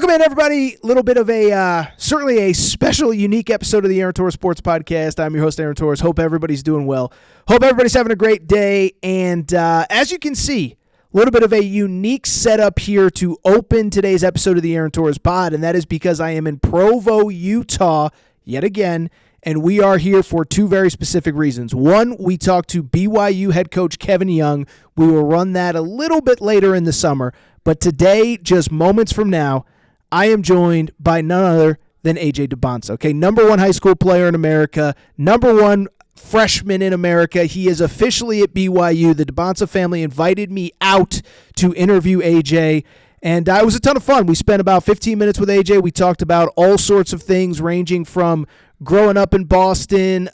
Welcome in, everybody. A little bit of certainly a special, unique episode of the Aaron Torres Sports Podcast. I'm your host, Aaron Torres. Hope everybody's doing well. Hope everybody's having a great day. And as you can see, a little bit of a unique setup here to open today's episode of the Aaron Torres Pod, and that is because I am in Provo, Utah, yet again, and we are here for two very specific reasons. One, we talked to BYU head coach Kevin Young. We will run that a little bit later in the summer, but today, just moments from now, I am joined by none other than AJ Dybantsa, okay? Number one high school player in America, number one freshman in America. He is officially at BYU. The Dybantsa family invited me out to interview AJ, and it was a ton of fun. We spent about 15 minutes with AJ. We talked about all sorts of things ranging from growing up in Boston,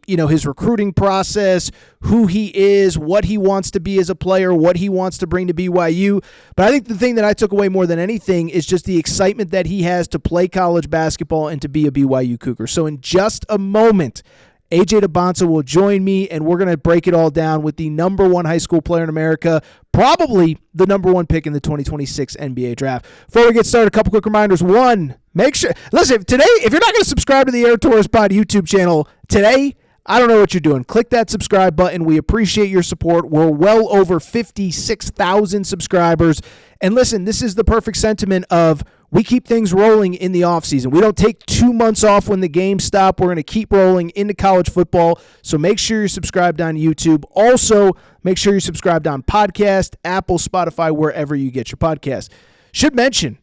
his recruiting process, who he is, what he wants to be as a player, what he wants to bring to BYU. But I think the thing that I took away more than anything is just the excitement that he has to play college basketball and to be a BYU Cougar. So in just a moment, AJ Dybantsa will join me, and we're going to break it all down with the number one high school player in America, probably the number one pick in the 2026 NBA draft. Before we get started, a couple quick reminders. One, make sure, listen, today, if you're not going to subscribe to the Aaron Torres Pod YouTube channel today, I don't know what you're doing. Click that subscribe button. We appreciate your support. We're well over 56,000 subscribers. And listen, this is the perfect sentiment of we keep things rolling in the offseason. We don't take 2 months off when the games stop. We're going to keep rolling into college football. So make sure you're subscribed on YouTube. Also, make sure you're subscribed on podcast, Apple, Spotify, wherever you get your podcast. Should mention,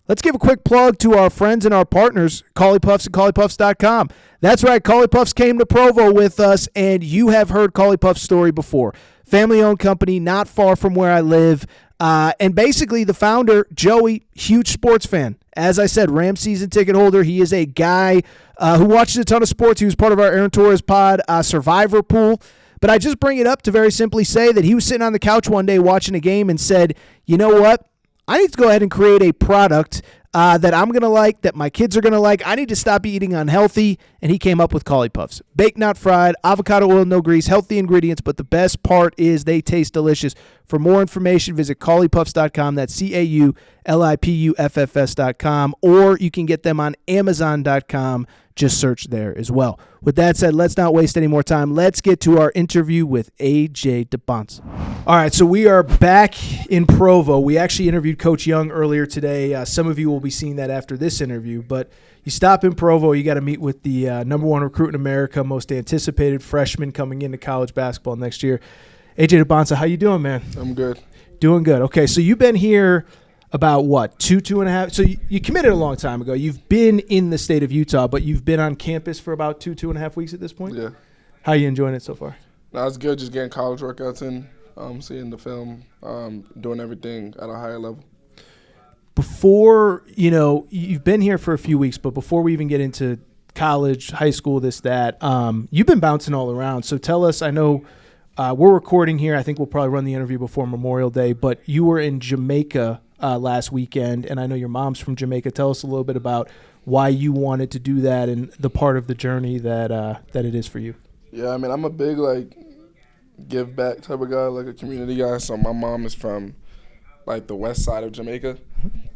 let's give a quick plug to our friends and our partners, Collie Puffs and ColliePuffs.com. That's right, Collie Puffs came to Provo with us, and you have heard Collie Puffs' story before. Family-owned company, not far from where I live. And basically, the founder, Joey, huge sports fan. As I said, Rams season ticket holder. He is a guy who watches a ton of sports. He was part of our Aaron Torres Pod Survivor pool. But I just bring it up to very simply say that he was sitting on the couch one day watching a game and said, you know what? I need to go ahead and create a product that I'm going to like, that my kids are going to like. I need to stop eating unhealthy, and he came up with Collie Puffs. Baked, not fried, avocado oil, no grease, healthy ingredients, but the best part is they taste delicious. For more information, visit ColliePuffs.com. That's CAULIPUFFS.com, or you can get them on Amazon.com. Just search there as well. With that said, let's not waste any more time. Let's get to our interview with AJ Dybantsa. All right, so we are back in Provo. We actually interviewed Coach Young earlier today. Some of you will be seeing that after this interview, but you stop in Provo, you got to meet with the number one recruit in America, most anticipated freshman coming into college basketball next year. AJ Dybantsa, how you doing, man? I'm good. Doing good. Okay, so you've been here about what, two and a half? So you committed a long time ago. You've been in the state of Utah, but you've been on campus for about two and a half weeks at this point? Yeah. How are you enjoying it so far? No, it's good just getting college workouts in, seeing the film, doing everything at a higher level. Before, you've been here for a few weeks, but before we even get into college, high school, this, that, you've been bouncing all around. So tell us, I know we're recording here. I think we'll probably run the interview before Memorial Day, but you were in Jamaica last weekend, and I know your mom's from Jamaica. Tell us a little bit about why you wanted to do that and the part of the journey that it is for you. Yeah, I mean, I'm a big, give back type of guy, a community guy. So my mom is from, the west side of Jamaica.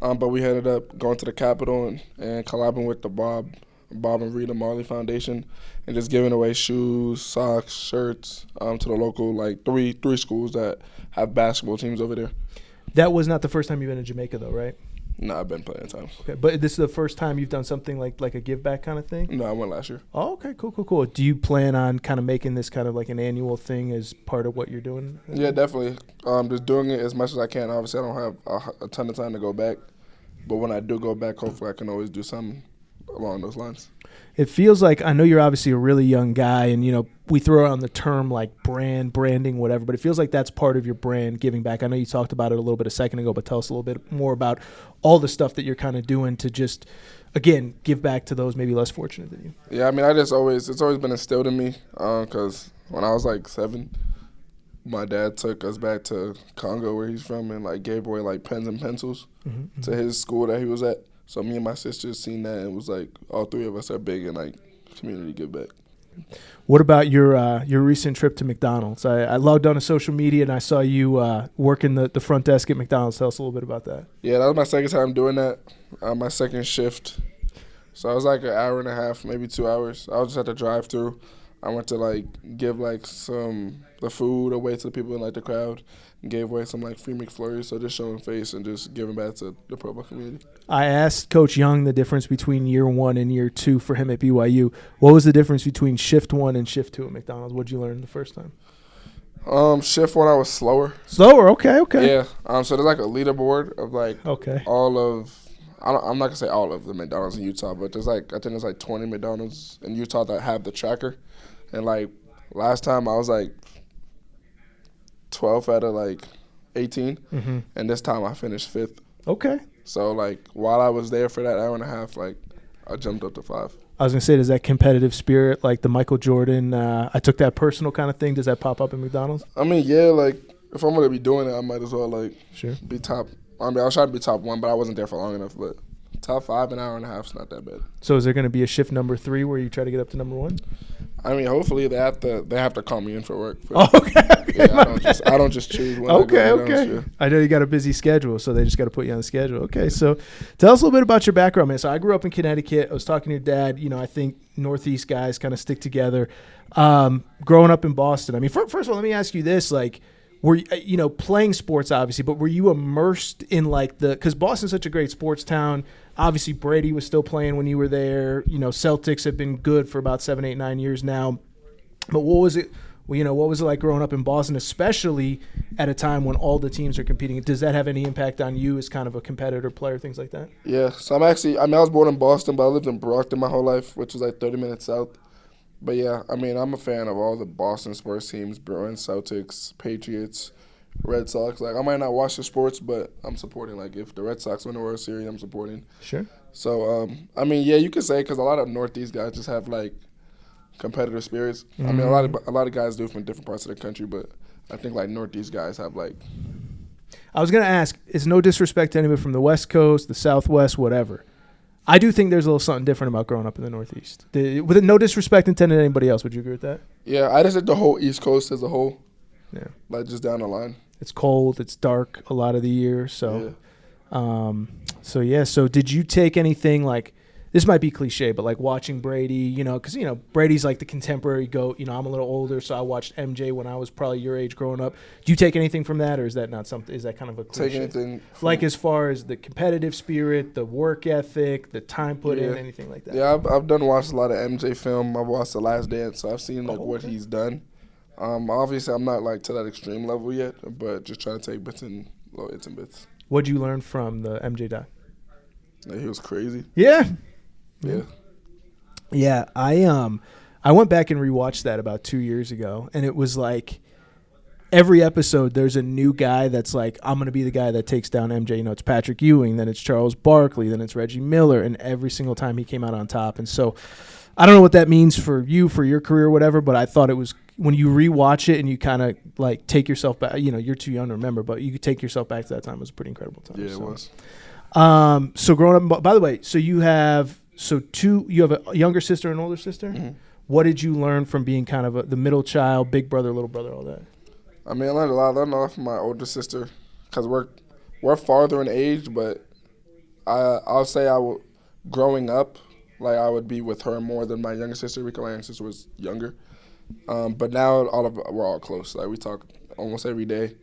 But we ended up going to the Capitol and collabing with the Bob and Rita Marley Foundation and just giving away shoes, socks, shirts to the local, three schools that have basketball teams over there. That was not the first time you've been in Jamaica, though, right? No, I've been plenty of times. Okay, but this is the first time you've done something like a give back kind of thing? No, I went last year. Oh, okay, cool. Do you plan on kind of making this kind of like an annual thing as part of what you're doing? Yeah, definitely. Just doing it as much as I can. Obviously, I don't have a ton of time to go back, but when I do go back, hopefully I can always do something along those lines. It feels like, I know you're obviously a really young guy, and we throw around the term branding, whatever, but it feels like that's part of your brand, giving back. I know you talked about it a little bit a second ago, but tell us a little bit more about all the stuff that you're kind of doing to just, again, give back to those maybe less fortunate than you. Yeah, I mean, it's always been instilled in me because when I was 7, my dad took us back to Congo, where he's from, and gave away pens and pencils to his school that he was at. So me and my sister seen that, and it was all three of us are big in community give back. What about your recent trip to McDonald's? I logged on to social media and I saw you working the front desk at McDonald's. Tell us a little bit about that. Yeah, that was my second time doing that. My second shift. So I was like an hour and a half, maybe 2 hours. I was just at the drive-thru. I went to give the food away to the people in the crowd, and gave away some free McFlurries. So just showing face and just giving back to the Provo community. I asked Coach Young the difference between year 1 and year 2 for him at BYU. What was the difference between shift 1 and shift 2 at McDonald's? What did you learn the first time? Shift 1 I was slower. Slower, okay. Yeah. So there's a leaderboard of all of. I'm not gonna say all of the McDonald's in Utah, but there's I think there's 20 McDonald's in Utah that have the tracker, and last time I was 12 out of 18, and this time I finished 5th. Okay. So while I was there for that hour and a half, I jumped up to 5. I was gonna say, does that competitive spirit, like the Michael Jordan, I took that personal kind of thing, does that pop up at McDonald's? I mean, yeah, if I'm gonna be doing it, I might as well sure. be top. I mean, I'll try to be top 1, but I wasn't there for long enough. But top 5, an hour and a half is not that bad. So is there going to be a shift number 3 where you try to get up to number 1? I mean, hopefully they have to call me in for work. Oh, okay. Yeah, I don't just choose when I go down, sure. I know you got a busy schedule, so they just got to put you on the schedule. Okay, so tell us a little bit about your background, man. So I grew up in Connecticut. I was talking to your dad. I think Northeast guys kind of stick together. Growing up in Boston, I mean, first of all, let me ask you this, were you playing sports obviously, but were you immersed in because Boston's such a great sports town. Obviously Brady was still playing when you were there. Celtics have been good for about 7, 8, 9 years now. But what was it? What was it like growing up in Boston, especially at a time when all the teams are competing? Does that have any impact on you as kind of a competitor player, things like that? Yeah. So I was born in Boston, but I lived in Brockton my whole life, which is 30 minutes south. But, yeah, I mean, I'm a fan of all the Boston sports teams, Bruins, Celtics, Patriots, Red Sox. I might not watch the sports, but I'm supporting. If the Red Sox win the World Series, I'm supporting. Sure. So, I mean, yeah, you could say because a lot of Northeast guys just have, competitive spirits. Mm-hmm. I mean, a lot of guys do from different parts of the country, but I think, Northeast guys have, I was going to ask, it's no disrespect to anybody from the West Coast, the Southwest, whatever. I do think there's a little something different about growing up in the Northeast. With no disrespect intended to anybody else, would you agree with that? Yeah, I just think the whole East Coast as a whole. Yeah. Just down the line. It's cold. It's dark a lot of the year. So, yeah. So did you take anything this might be cliche, but watching Brady, because, Brady's the contemporary GOAT. I'm a little older, so I watched MJ when I was probably your age growing up. Do you take anything from that, or is that not something? Is that kind of a cliche? Take anything as far as the competitive spirit, the work ethic, the time put in, anything like that? Yeah, I've watched a lot of MJ film. I've watched The Last Dance, so I've seen what he's done. Obviously, I'm not to that extreme level yet, but just trying to take bits and little bits and bits. What'd you learn from the MJ doc? He was crazy. Yeah. Yeah. Yeah, I went back and rewatched that about 2 years ago, and it was every episode there's a new guy that's I'm going to be the guy that takes down MJ. It's Patrick Ewing, then it's Charles Barkley, then it's Reggie Miller, and every single time he came out on top. And so I don't know what that means for you, for your career or whatever, but I thought it was when you rewatch it and you kind of take yourself back, you're too young to remember, but you could take yourself back to that time. It was a pretty incredible time. Yeah, it was. So growing up, by the way, so you have a younger sister and older sister. Mm-hmm. What did you learn from being kind of the middle child, big brother, little brother, all that? I mean, I learned a lot. I learned a lot from my older sister because we're farther in age, but I'll say growing up, I would be with her more than my younger sister because my younger sister was younger. But now we're all close. We talk almost every day,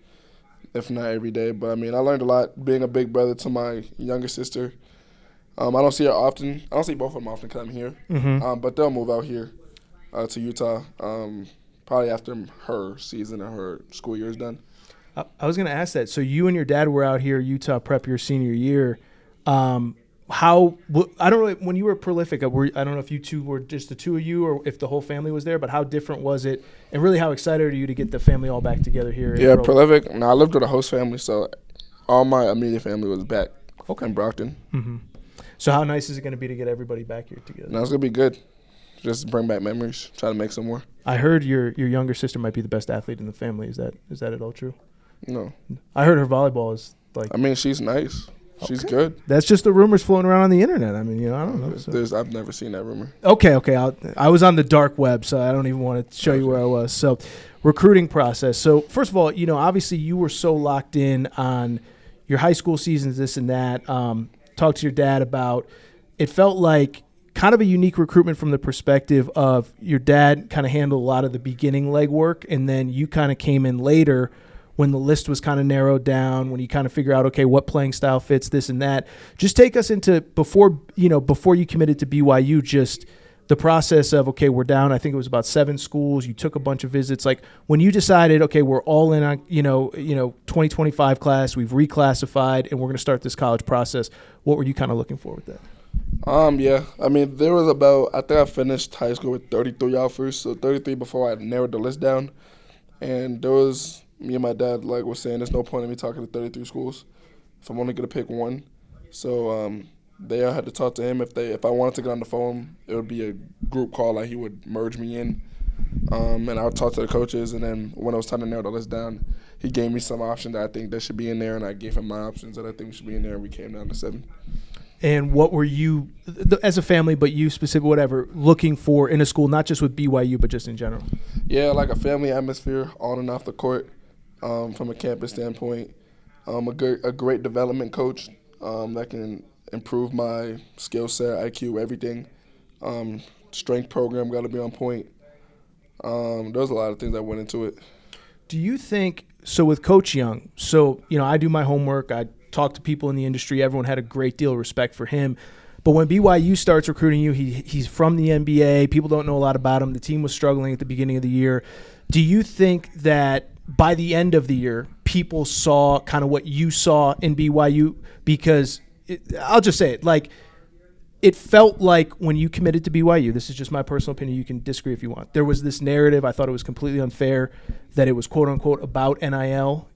if not every day. But I mean, I learned a lot being a big brother to my younger sister. I don't see her often. I don't see both of them often because I'm here. Mm-hmm. But they'll move out here to Utah probably after her season or her school year is done. I was going to ask that. So you and your dad were out here, Utah prep your senior year. I don't know, when you were prolific, I don't know if you two were just the two of you or if the whole family was there, but how different was it? And really, how excited are you to get the family all back together here? Yeah, prolific. No, I lived with a host family, so all my immediate family was back in Brockton. Mm-hmm. So how nice is it going to be to get everybody back here together? No, it's going to be good. Just bring back memories, try to make some more. I heard your younger sister might be the best athlete in the family. Is that at all true? No. I heard her volleyball is I mean, she's nice. She's good. That's just the rumors floating around on the internet. I mean, I don't know. So. I've never seen that rumor. Okay. I was on the dark web, so I don't even want to show you where I was. So, recruiting process. So, first of all, obviously you were so locked in on your high school seasons, this and that. Talked to your dad about it. Felt like kind of a unique recruitment from the perspective of your dad kind of handled a lot of the beginning legwork, and then you kind of came in later when the list was kind of narrowed down, when you kind of figure out, okay, what playing style fits this and that. Just take us into before you committed to BYU, just the process of, okay, we're down. I think it was about 7 schools. You took a bunch of visits. Like when you decided, okay, we're all in on, 2025 class, we've reclassified and we're going to start this college process. What were you kind of looking for with that? Yeah. I mean, there was I think I finished high school with 33 offers. So 33 before I narrowed the list down. And there was, me and my dad was saying there's no point in me talking to 33 schools if I'm only going to pick one. So I had to talk to him. If I wanted to get on the phone, it would be a group call. He would merge me in, and I would talk to the coaches. And then when it was time to narrow the list down, he gave me some options that I think that should be in there, and I gave him my options that I think should be in there, and we came down to 7. And what were you, as a family, but you specific, whatever, looking for in a school, not just with BYU, but just in general? Yeah, like a family atmosphere on and off the court, from a campus standpoint. A great development coach that can improve my skill set, IQ, everything. Strength program got to be on point. There's a lot of things that went into it. Do you think, so with Coach Young, I do my homework, I talk to people in the industry, everyone had a great deal of respect for him. But when BYU starts recruiting you, he's from the NBA, people don't know a lot about him, the team was struggling at the beginning of the year. Do you think that by the end of the year, people saw kind of what you saw in BYU? Because I'll just say it, it felt like when you committed to BYU, this is just my personal opinion, you can disagree if you want, there was this narrative, I thought it was completely unfair, that it was quote-unquote about NIL,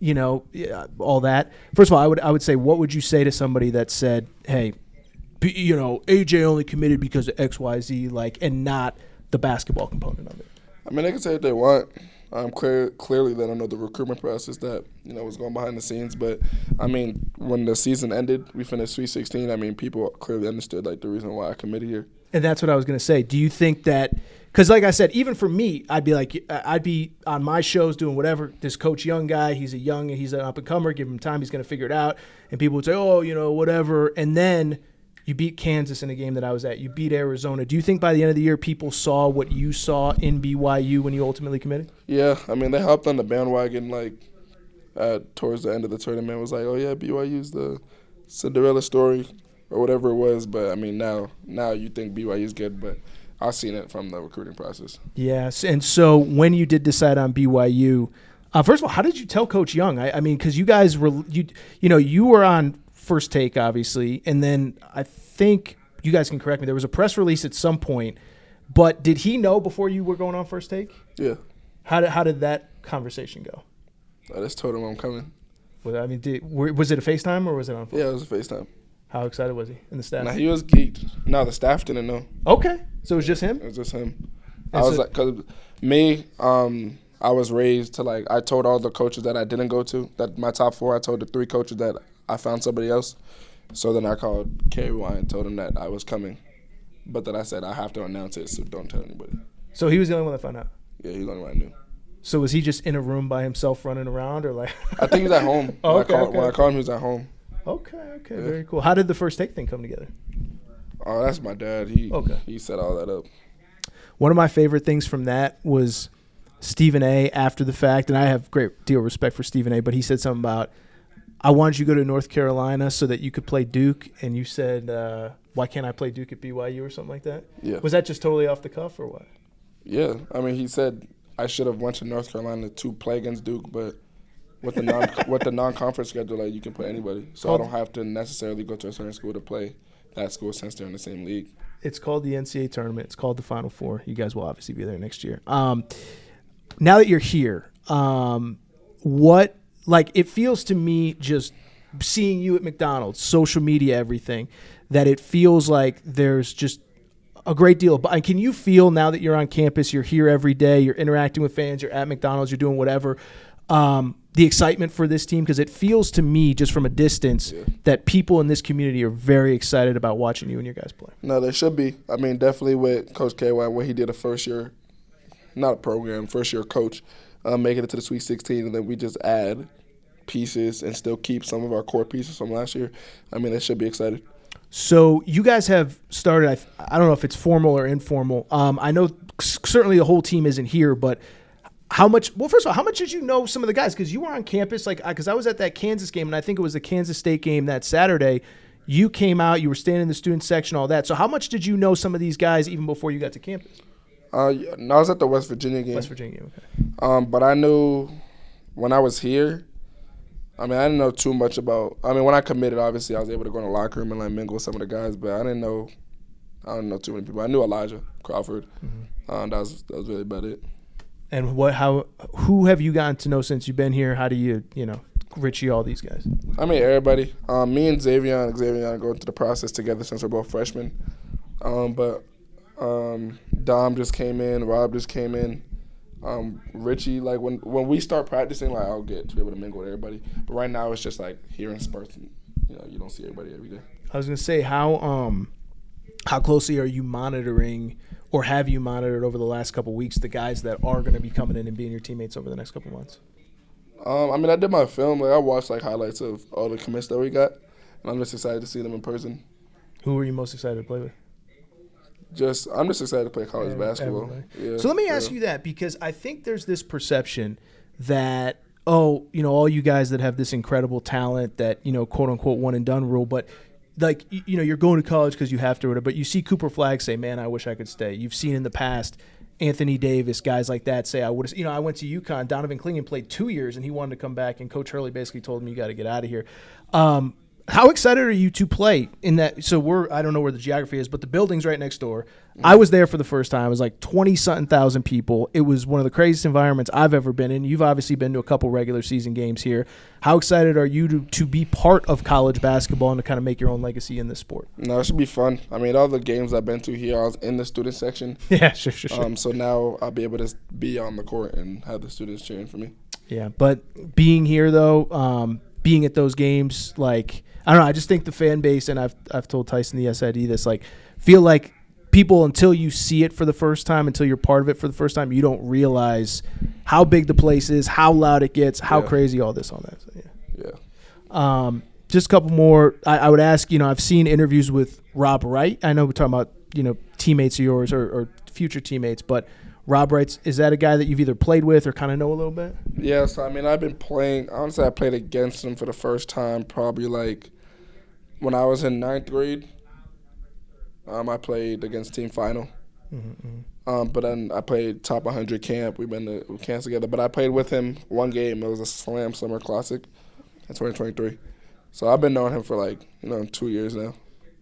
all that. First of all, I would say, what would you say to somebody that said, hey, AJ only committed because of XYZ, and not the basketball component of it? I mean, they can say what they want. Clearly they don't know the recruitment process that, was going behind the scenes. But, I mean, when the season ended, we finished Sweet 16. I mean, people clearly understood, the reason why I committed here. And that's what I was going to say. Do you think that – because, like I said, even for me, I'd be on my shows doing whatever. This Coach Young guy, he's an up-and-comer. Give him time. He's going to figure it out. And people would say, oh, whatever. And then – you beat Kansas in a game that I was at. You beat Arizona. Do you think by the end of the year people saw what you saw in BYU when you ultimately committed? Yeah. I mean, they hopped on the bandwagon towards the end of the tournament. It was oh, yeah, BYU's the Cinderella story or whatever it was. But, I mean, now you think BYU's good, but I've seen it from the recruiting process. Yes. And so when you did decide on BYU, first of all, how did you tell Coach Young? I mean, because you guys were you were on First Take, obviously, and then I think you guys can correct me. There was a press release at some point, but did he know before you were going on First Take? Yeah. How did that conversation go? I just told him I'm coming. Was it a FaceTime or was it on phone? Yeah, it was a FaceTime. How excited was he and the staff? Nah, he was geeked. No, the staff didn't know. Okay, so it was just him? It was just him. Because me, I was raised to I told all the coaches that I didn't go to, that my top 4, I told the 3 coaches that I found somebody else. So then I called KY and told him that I was coming. But then I said, I have to announce it, so don't tell anybody. So he was the only one that found out? Yeah, he was the only one I knew. So was he just in a room by himself running around or I think he was at home. When I called him, he was at home. Okay, yeah. Very cool. How did the First Take thing come together? Oh, that's my dad. He set all that up. One of my favorite things from that was Stephen A. after the fact, and I have great deal of respect for Stephen A., but he said something about, I wanted you to go to North Carolina so that you could play Duke, and you said, why can't I play Duke at BYU or something like that? Yeah. Was that just totally off the cuff or what? Yeah. I mean, he said I should have went to North Carolina to play against Duke, but with the non-conference schedule, you can play anybody. So I don't have to necessarily go to a certain school to play that school since they're in the same league. It's called the NCAA tournament. It's called the Final Four. You guys will obviously be there next year. Now that you're here, it feels to me, just seeing you at McDonald's, social media, everything, that it feels like there's just a great deal. And can you feel now that you're on campus, you're here every day, you're interacting with fans, you're at McDonald's, you're doing whatever, the excitement for this team? Because it feels to me, just from a distance, that people in this community are very excited about watching you and your guys play. No, they should be. I mean, definitely with Coach KY, what he did a first-year, not a program, first-year coach, making it to the Sweet 16, and then we just add pieces and still keep some of our core pieces from last year. I mean, they should be excited. So you guys have started, I don't know if it's formal or informal. I know certainly the whole team isn't here, but first of all, how much did you know some of the guys? Because you were on campus, because I was at that Kansas game, and I think it was the Kansas State game that Saturday. You came out, you were standing in the student section, all that. So how much did you know some of these guys even before you got to campus? I was at the West Virginia game. Okay. But I knew when I was here, I didn't know too much about – when I committed, obviously, I was able to go in the locker room and, mingle with some of the guys, but I didn't know too many people. I knew Elijah Crawford. Mm-hmm. That was really about it. And who have you gotten to know since you've been here? How do you, Richie, all these guys? Everybody. Me and Xavier are going through the process together since we're both freshmen. But Dom just came in, Rob just came in. Richie, when we start practicing, I'll get to be able to mingle with everybody. But right now it's just here in Spartan, you don't see everybody every day. I was gonna say how closely are you monitoring, or have you monitored over the last couple of weeks, the guys that are going to be coming in and being your teammates over the next couple of months? I did my film. I watched highlights of all the commits that we got, and I'm just excited to see them in person. Who are you most excited to play with? I'm just excited to play college basketball. Yeah, so let me ask you that, because I think there's this perception that, all you guys that have this incredible talent that, quote unquote one and done rule, but you're going to college because you have to, but you see Cooper Flagg say, man, I wish I could stay. You've seen in the past Anthony Davis, guys like that say, I went to UConn. Donovan Clingan played 2 years and he wanted to come back, and Coach Hurley basically told him, you got to get out of here. How excited are you to play in that? So I don't know where the geography is, but the building's right next door. I was there for the first time. It was 20-something thousand people. It was one of the craziest environments I've ever been in. You've obviously been to a couple regular season games here. How excited are you to be part of college basketball and to kind of make your own legacy in this sport? No, it should be fun. All the games I've been to here, I was in the student section. Yeah, sure. So now I'll be able to be on the court and have the students cheering for me. Yeah, but being here, though, being at those games, I don't know, I just think the fan base, and I've told Tyson the SID this, feel like people, until you see it for the first time, until you're part of it for the first time, you don't realize how big the place is, how loud it gets, how crazy all this on that. So, yeah. Just a couple more. I would ask, I've seen interviews with Rob Wright. I know we're talking about, teammates of yours or future teammates, but Rob Wright, is that a guy that you've either played with or kind of know a little bit? Yeah, so I've been playing. Honestly, I played against him for the first time probably when I was in 9th grade. I played against team final. Mm-hmm. But then I played top 100 camp. We've been to camps together. But I played with him one game. It was a Slam Summer Classic in 2023. So I've been knowing him for 2 years now.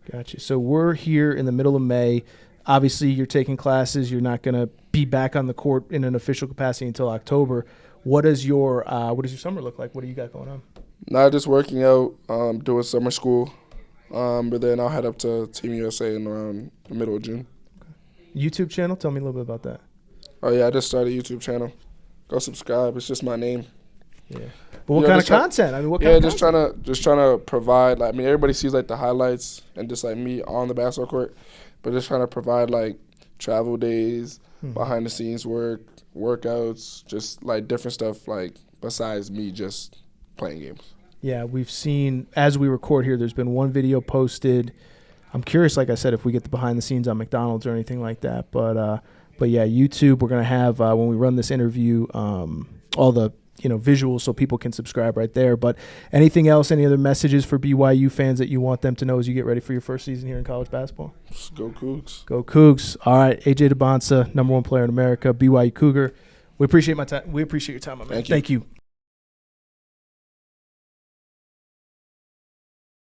Gotcha. So we're here in the middle of May. Obviously, you're taking classes. You're not going to be back on the court in an official capacity until October. What does your summer look like? What do you got going on? Not just working out, doing summer school. But then I'll head up to Team USA in around the middle of June. Okay. YouTube channel? Tell me a little bit about that. Oh, yeah, I just started a YouTube channel. Go subscribe. It's just my name. Yeah. But what kind of content? What kind of content? just trying to provide, everybody sees, the highlights and just, me on the basketball court. But just trying to provide, travel days, behind-the-scenes work, workouts, just, different stuff, besides me just playing games. Yeah, we've seen, as we record here, there's been one video posted. I'm curious, like I said, if we get the behind-the-scenes on McDonald's or anything like that. But yeah, YouTube, we're going to have, when we run this interview, all the visuals so people can subscribe right there. But anything else, any other messages for BYU fans that you want them to know as you get ready for your first season here in college basketball? Go Cougs. Go Cougs. All right, AJ Dybantsa, #1 player in America, BYU Cougar. We appreciate my time. We appreciate your time, my man. Thank you.